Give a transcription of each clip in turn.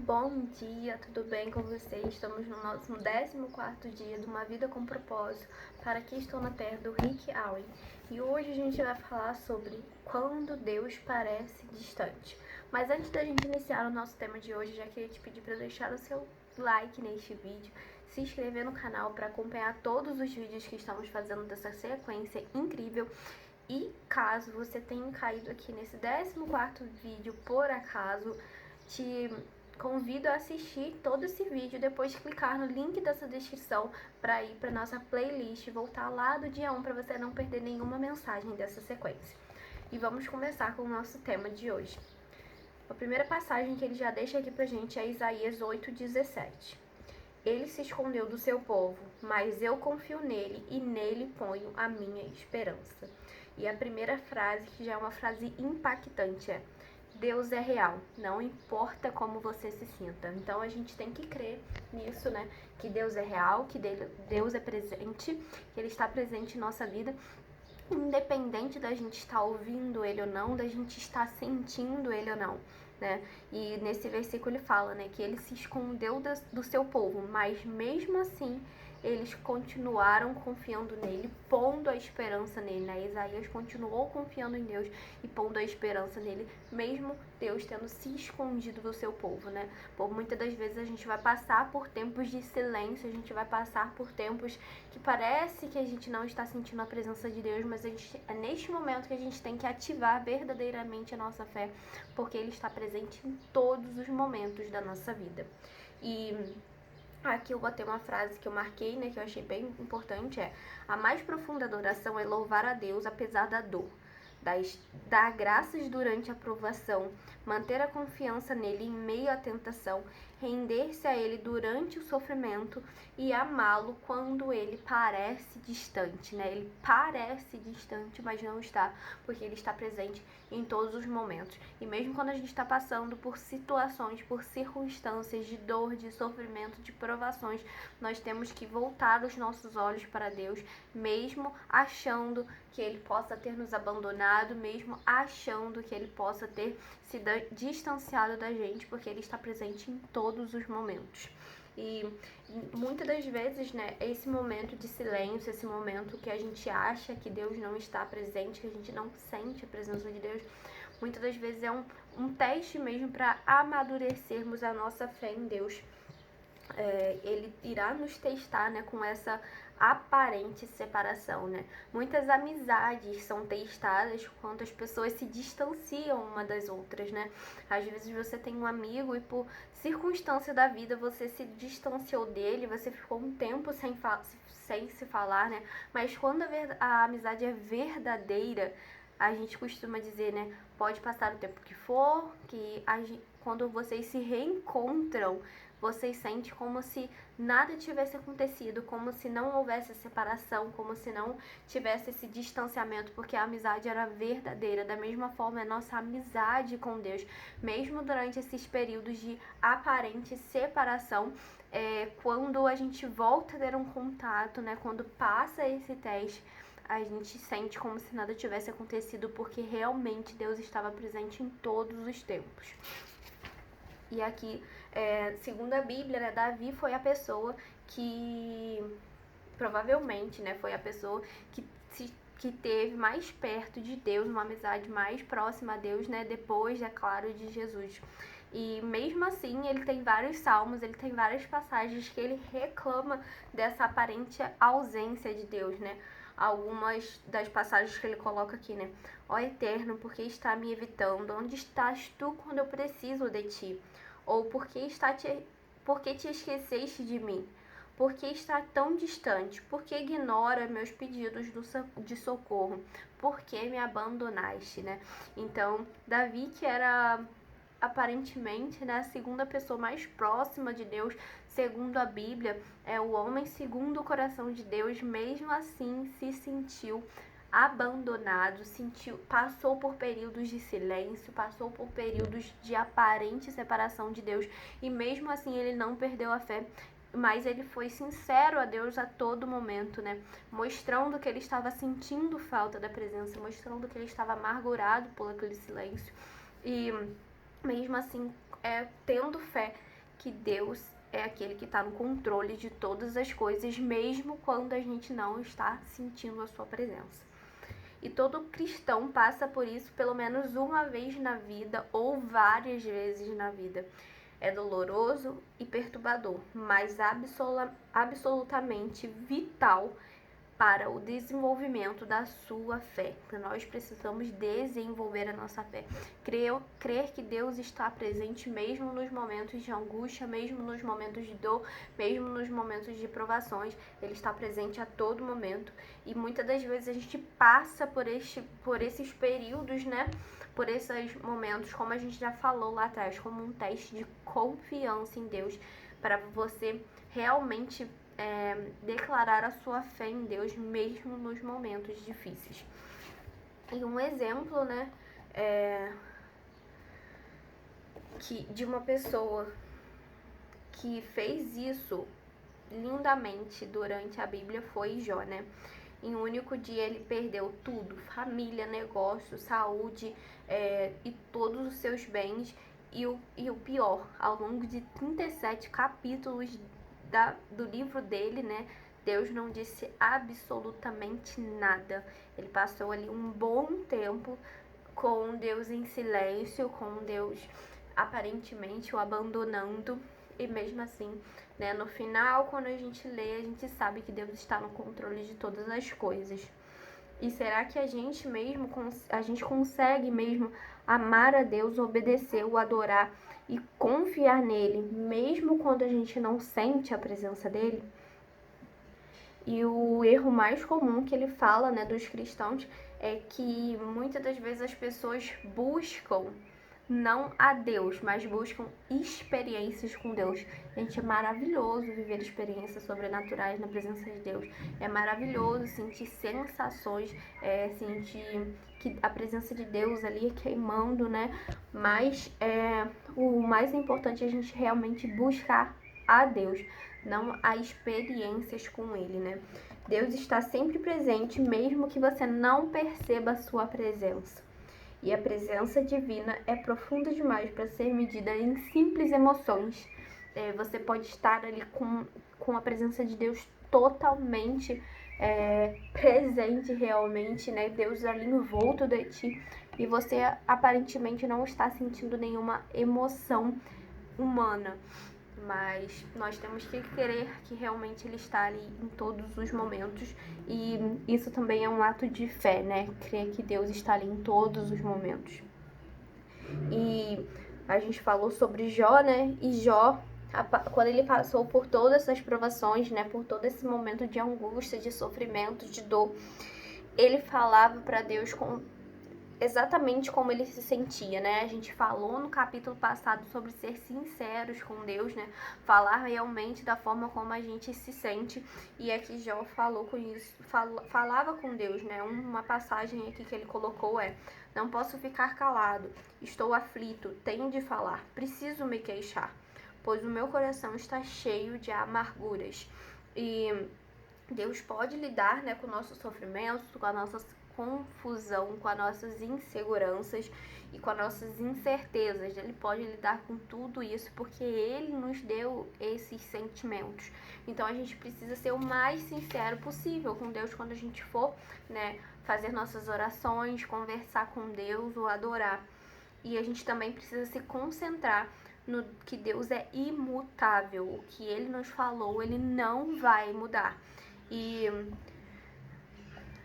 Bom dia, tudo bem com vocês? Estamos no nosso 14º dia de Uma Vida com Propósito, Para Que Estou na Terra, do Rick Allen. E hoje a gente vai falar sobre quando Deus parece distante. Mas antes da gente iniciar o nosso tema de hoje, já queria te pedir para deixar o seu like neste vídeo, se inscrever no canal para acompanhar todos os vídeos que estamos fazendo dessa sequência incrível. E caso você tenha caído aqui nesse 14º vídeo por acaso, te convido a assistir todo esse vídeo, depois clicar no link dessa descrição para ir para nossa playlist e voltar lá do dia 1 para você não perder nenhuma mensagem dessa sequência. E vamos começar com o nosso tema de hoje. A primeira passagem que ele já deixa aqui pra gente é Isaías 8:17. Ele se escondeu do seu povo, mas eu confio nele e nele ponho a minha esperança. E a primeira frase, que já é uma frase impactante, é: Deus é real, não importa como você se sinta. Então a gente tem que crer nisso, né? Que Deus é real, que Deus é presente, que Ele está presente em nossa vida, independente da gente estar ouvindo Ele ou não, da gente estar sentindo Ele ou não, né? E nesse versículo ele fala, né, que Ele se escondeu do seu povo, mas mesmo assim eles continuaram confiando nele, pondo a esperança nele, né? Isaías continuou confiando em Deus e pondo a esperança nele, mesmo Deus tendo se escondido do seu povo, né? Por muitas das vezes a gente vai passar por tempos de silêncio, a gente vai passar por tempos que parece que a gente não está sentindo a presença de Deus, mas é neste momento que a gente tem que ativar verdadeiramente a nossa fé, porque Ele está presente em todos os momentos da nossa vida. E aqui eu botei uma frase que eu marquei, né, que eu achei bem importante, é: a mais profunda adoração é louvar a Deus apesar da dor, dar graças durante a provação, manter a confiança nele em meio à tentação, render-se a ele durante o sofrimento e amá-lo quando ele parece distante, né? Ele parece distante, mas não está, porque ele está presente em todos os momentos. E mesmo quando a gente está passando por situações, por circunstâncias de dor, de sofrimento, de provações, nós temos que voltar os nossos olhos para Deus, mesmo achando que Ele possa ter nos abandonado, mesmo achando que Ele possa ter se distanciado da gente, porque Ele está presente em todos os momentos. E muitas das vezes, né, esse momento de silêncio, esse momento que a gente acha que Deus não está presente, que a gente não sente a presença de Deus, muitas das vezes é um teste mesmo para amadurecermos a nossa fé em Deus. Ele irá nos testar, né, com essa aparente separação, né? Muitas amizades são testadas quando as pessoas se distanciam uma das outras, né? Às vezes você tem um amigo e por circunstância da vida você se distanciou dele, você ficou um tempo sem se falar, né? Mas quando a amizade é verdadeira, a gente costuma dizer, né, pode passar o tempo que for, que quando vocês se reencontram, vocês sentem como se nada tivesse acontecido, como se não houvesse separação, como se não tivesse esse distanciamento, porque a amizade era verdadeira. Da mesma forma, é nossa amizade com Deus, mesmo durante esses períodos de aparente separação, quando a gente volta a ter um contato, né, quando passa esse teste, a gente sente como se nada tivesse acontecido, porque realmente Deus estava presente em todos os tempos. E aqui, segundo a Bíblia, né, Davi foi a pessoa que, provavelmente, né, foi a pessoa que teve mais perto de Deus, uma amizade mais próxima a Deus, né, depois, é claro, de Jesus. E mesmo assim, ele tem vários salmos, ele tem várias passagens que ele reclama dessa aparente ausência de Deus, né? Algumas das passagens que ele coloca aqui, né? Ó Eterno, por que está me evitando? Onde estás tu quando eu preciso de ti? Ou por que te esqueceste de mim? Por que está tão distante? Por que ignora meus pedidos de socorro? Por que me abandonaste, né? Então, Davi, que era aparentemente, né, a segunda pessoa mais próxima de Deus, segundo a Bíblia, é o homem segundo o coração de Deus, mesmo assim se sentiu abandonado, passou por períodos de silêncio, passou por períodos de aparente separação de Deus, e mesmo assim ele não perdeu a fé, mas ele foi sincero a Deus a todo momento, né? Mostrando que ele estava sentindo falta da presença, mostrando que ele estava amargurado por aquele silêncio. E mesmo assim, tendo fé que Deus é aquele que está no controle de todas as coisas, mesmo quando a gente não está sentindo a sua presença. E todo cristão passa por isso pelo menos uma vez na vida ou várias vezes na vida. É doloroso e perturbador, mas absolutamente vital para o desenvolvimento da sua fé. Nós precisamos desenvolver a nossa fé. Crer que Deus está presente mesmo nos momentos de angústia, mesmo nos momentos de dor, mesmo nos momentos de provações. Ele está presente a todo momento. E muitas das vezes a gente passa por esses períodos, né? Por esses momentos, como a gente já falou lá atrás, como um teste de confiança em Deus, para você realmente declarar a sua fé em Deus mesmo nos momentos difíceis. E um exemplo, né, de uma pessoa que fez isso lindamente durante a Bíblia foi Jó, né? Em um único dia ele perdeu tudo, família, negócio, saúde e todos os seus bens. E o pior, ao longo de 37 capítulos do livro dele, né, Deus não disse absolutamente nada. Ele passou ali um bom tempo com Deus em silêncio, com Deus aparentemente o abandonando. E mesmo assim, né, no final, quando a gente lê, a gente sabe que Deus está no controle de todas as coisas. E será que a gente consegue mesmo amar a Deus, obedecer, o adorar e confiar nele, mesmo quando a gente não sente a presença dele? E o erro mais comum que ele fala, né, dos cristãos é que muitas das vezes as pessoas buscam não a Deus, mas buscam experiências com Deus. Gente, é maravilhoso viver experiências sobrenaturais na presença de Deus. É maravilhoso sentir sensações, sentir que a presença de Deus ali é queimando, né? Mas o mais importante é a gente realmente buscar a Deus, não a experiências com Ele, né? Deus está sempre presente, mesmo que você não perceba a sua presença. E a presença divina é profunda demais para ser medida em simples emoções. Você pode estar ali com a presença de Deus totalmente presente realmente, né? Deus ali envolto de ti. E você aparentemente não está sentindo nenhuma emoção humana. Mas nós temos que crer que realmente Ele está ali em todos os momentos. E isso também é um ato de fé, né? Crer que Deus está ali em todos os momentos. E a gente falou sobre Jó, né? E Jó, quando ele passou por todas essas provações, né? Por todo esse momento de angústia, de sofrimento, de dor, ele falava para Deus exatamente como ele se sentia, né? A gente falou no capítulo passado sobre ser sinceros com Deus, né? Falar realmente da forma como a gente se sente. E aqui Jó falou com isso, falava com Deus, né? Uma passagem aqui que ele colocou não posso ficar calado, estou aflito, tenho de falar, preciso me queixar, pois o meu coração está cheio de amarguras. E Deus pode lidar, né, com nossos sofrimentos, com a nossa confusão, com as nossas inseguranças e com as nossas incertezas. Ele pode lidar com tudo isso porque Ele nos deu esses sentimentos. Então a gente precisa ser o mais sincero possível com Deus quando a gente for, né, fazer nossas orações, conversar com Deus ou adorar. E a gente também precisa se concentrar no que Deus é imutável. O que Ele nos falou, Ele não vai mudar. E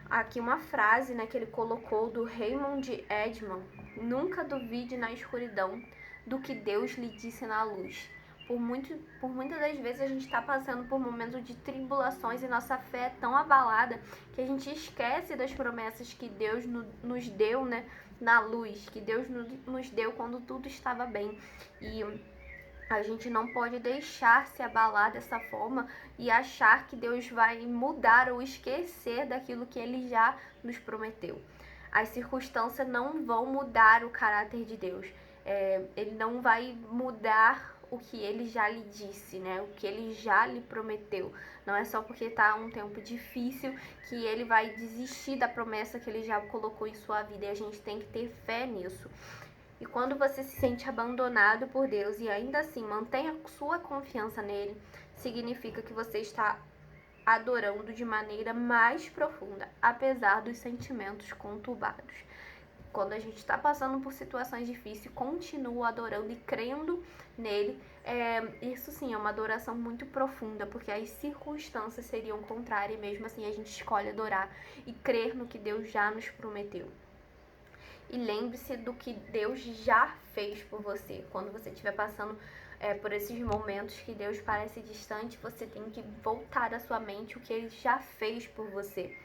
aqui uma frase, né, que ele colocou do Raymond Edman: nunca duvide na escuridão do que Deus lhe disse na luz. Por muitas das vezes a gente está passando por momentos de tribulações e nossa fé é tão abalada que a gente esquece das promessas que Deus nos deu, né, na luz, que Deus nos deu quando tudo estava bem. E a gente não pode deixar se abalar dessa forma e achar que Deus vai mudar ou esquecer daquilo que Ele já nos prometeu. As circunstâncias não vão mudar o caráter de Deus. Ele não vai mudar o que Ele já lhe disse, né? O que Ele já lhe prometeu. Não é só porque está um tempo difícil que Ele vai desistir da promessa que Ele já colocou em sua vida. E a gente tem que ter fé nisso. E quando você se sente abandonado por Deus e ainda assim mantém a sua confiança nele, significa que você está adorando de maneira mais profunda, apesar dos sentimentos conturbados. Quando a gente está passando por situações difíceis, continua adorando e crendo nele, isso sim é uma adoração muito profunda, porque as circunstâncias seriam contrárias e mesmo assim a gente escolhe adorar e crer no que Deus já nos prometeu. E lembre-se do que Deus já fez por você. Quando você estiver passando por esses momentos que Deus parece distante, você tem que voltar à sua mente o que Ele já fez por você.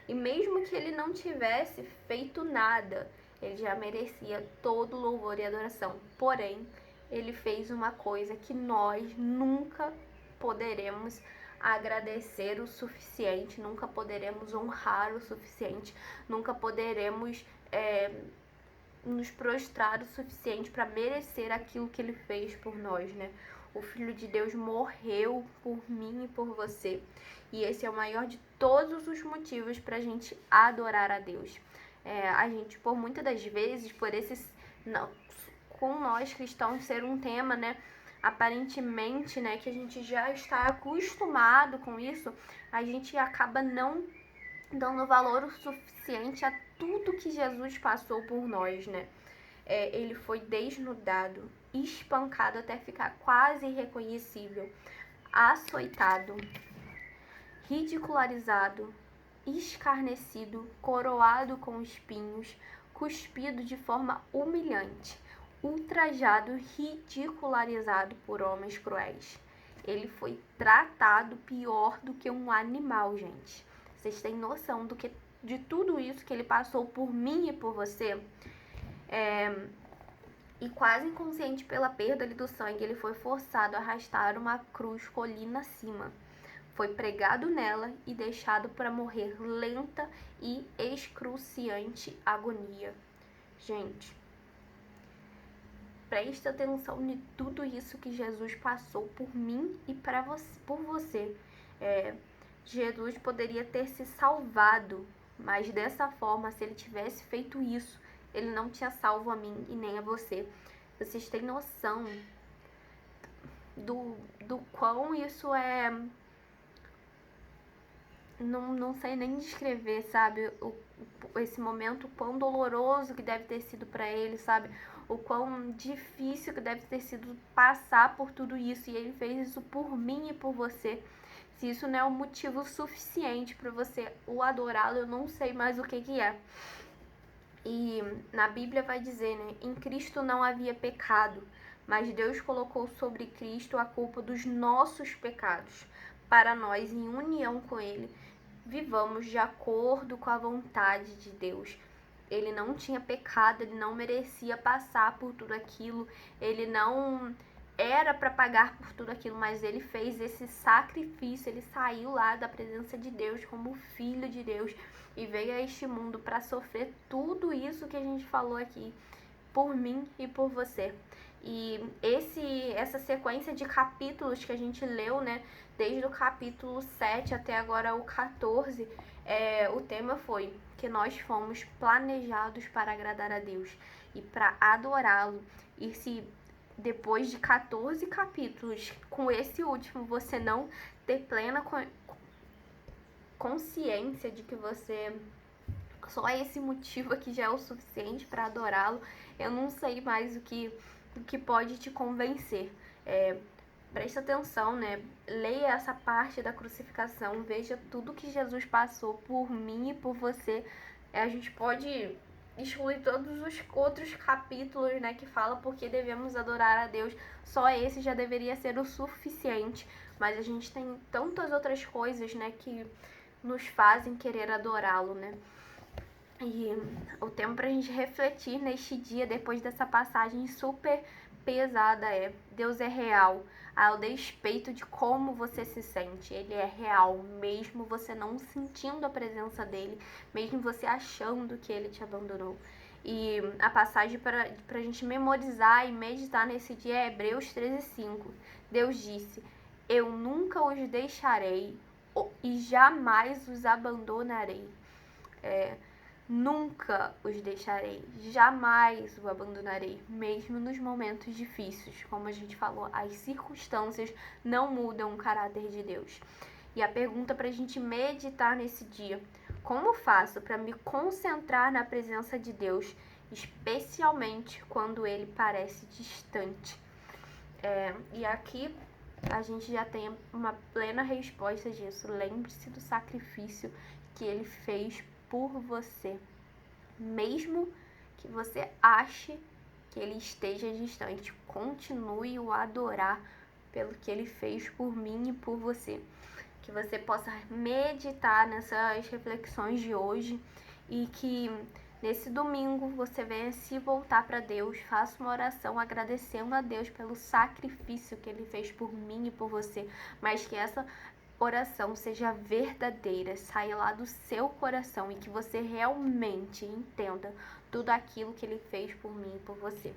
E mesmo que Ele não tivesse feito nada, Ele já merecia todo louvor e adoração. Porém, Ele fez uma coisa que nós nunca poderemos agradecer o suficiente, nunca poderemos honrar o suficiente, nunca poderemos nos prostrar o suficiente para merecer aquilo que Ele fez por nós, né? O Filho de Deus morreu por mim e por você. E esse é o maior de todos os motivos para a gente adorar a Deus. A gente, por muitas das vezes, por esses... Não, com nós cristãos ser um tema, né? Aparentemente, né? Que a gente já está acostumado com isso, a gente acaba não dando valor o suficiente a tudo que Jesus passou por nós, né? Ele foi desnudado, espancado até ficar quase irreconhecível, açoitado, ridicularizado, escarnecido, coroado com espinhos, cuspido de forma humilhante, ultrajado, ridicularizado por homens cruéis. Ele foi tratado pior do que um animal, gente. Vocês têm noção de tudo isso que ele passou por mim e por você? E quase inconsciente pela perda do sangue, ele foi forçado a arrastar uma cruz colina acima. Foi pregado nela e deixado para morrer lenta e excruciante agonia. Gente, presta atenção em tudo isso que Jesus passou por mim e por você. Jesus poderia ter se salvado, mas dessa forma, se ele tivesse feito isso, ele não tinha salvo a mim e nem a você. Vocês têm noção do quão isso é... Não sei nem descrever, sabe? Esse momento, o quão doloroso que deve ter sido para ele, sabe? O quão difícil que deve ter sido passar por tudo isso. E ele fez isso por mim e por você. Se isso não é um motivo suficiente para você o adorá-lo, eu não sei mais o que é. E na Bíblia vai dizer, né? Em Cristo não havia pecado, mas Deus colocou sobre Cristo a culpa dos nossos pecados, para nós, em união com Ele, vivamos de acordo com a vontade de Deus. Ele não tinha pecado, ele não merecia passar por tudo aquilo, ele não era para pagar por tudo aquilo, mas ele fez esse sacrifício, ele saiu lá da presença de Deus como filho de Deus e veio a este mundo para sofrer tudo isso que a gente falou aqui, por mim e por você. E essa sequência de capítulos que a gente leu, né, desde o capítulo 7 até agora o 14, o tema foi que nós fomos planejados para agradar a Deus e para adorá-lo. E se depois de 14 capítulos, com esse último, você não ter plena consciência de que você... Só esse motivo aqui já é o suficiente para adorá-lo, eu não sei mais o que pode te convencer. Presta atenção, né? Leia essa parte da crucificação, veja tudo que Jesus passou por mim e por você. A gente pode excluir todos os outros capítulos, né, que fala porque devemos adorar a Deus. Só esse já deveria ser o suficiente, mas a gente tem tantas outras coisas, né, que nos fazem querer adorá-lo, né? E o tempo pra gente refletir neste dia, depois dessa passagem super pesada, Deus é real, ao despeito de como você se sente. Ele é real, mesmo você não sentindo a presença dele, mesmo você achando que ele te abandonou. E a passagem para a gente memorizar e meditar nesse dia é Hebreus 13:5. Deus disse: eu nunca os deixarei e jamais os abandonarei. Nunca os deixarei, jamais o abandonarei, mesmo nos momentos difíceis. Como a gente falou, as circunstâncias não mudam o caráter de Deus. E a pergunta para a gente meditar nesse dia: como faço para me concentrar na presença de Deus, especialmente quando Ele parece distante? E aqui a gente já tem uma plena resposta disso. Lembre-se do sacrifício que Ele fez por você. Mesmo que você ache que Ele esteja distante, continue o adorar pelo que Ele fez por mim e por você. Que você possa meditar nessas reflexões de hoje e que nesse domingo você venha se voltar para Deus, faça uma oração agradecendo a Deus pelo sacrifício que Ele fez por mim e por você, mas que essa oração seja verdadeira, saia lá do seu coração e que você realmente entenda tudo aquilo que Ele fez por mim e por você.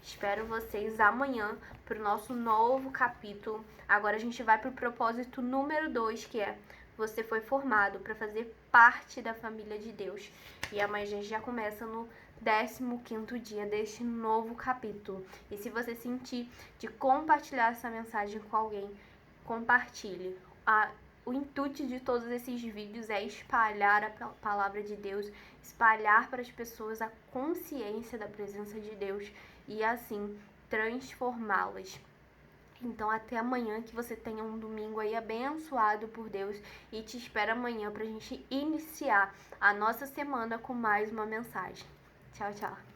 Espero vocês amanhã para o nosso novo capítulo. Agora a gente vai para o propósito número 2, que é: você foi formado para fazer parte da família de Deus. E amanhã a gente já começa no 15º dia deste novo capítulo. E se você sentir de compartilhar essa mensagem com alguém, compartilhe. O intuito de todos esses vídeos é espalhar a palavra de Deus, espalhar para as pessoas a consciência da presença de Deus e assim transformá-las. Então até amanhã, que você tenha um domingo aí abençoado por Deus, e te espero amanhã para a gente iniciar a nossa semana com mais uma mensagem. Tchau, tchau.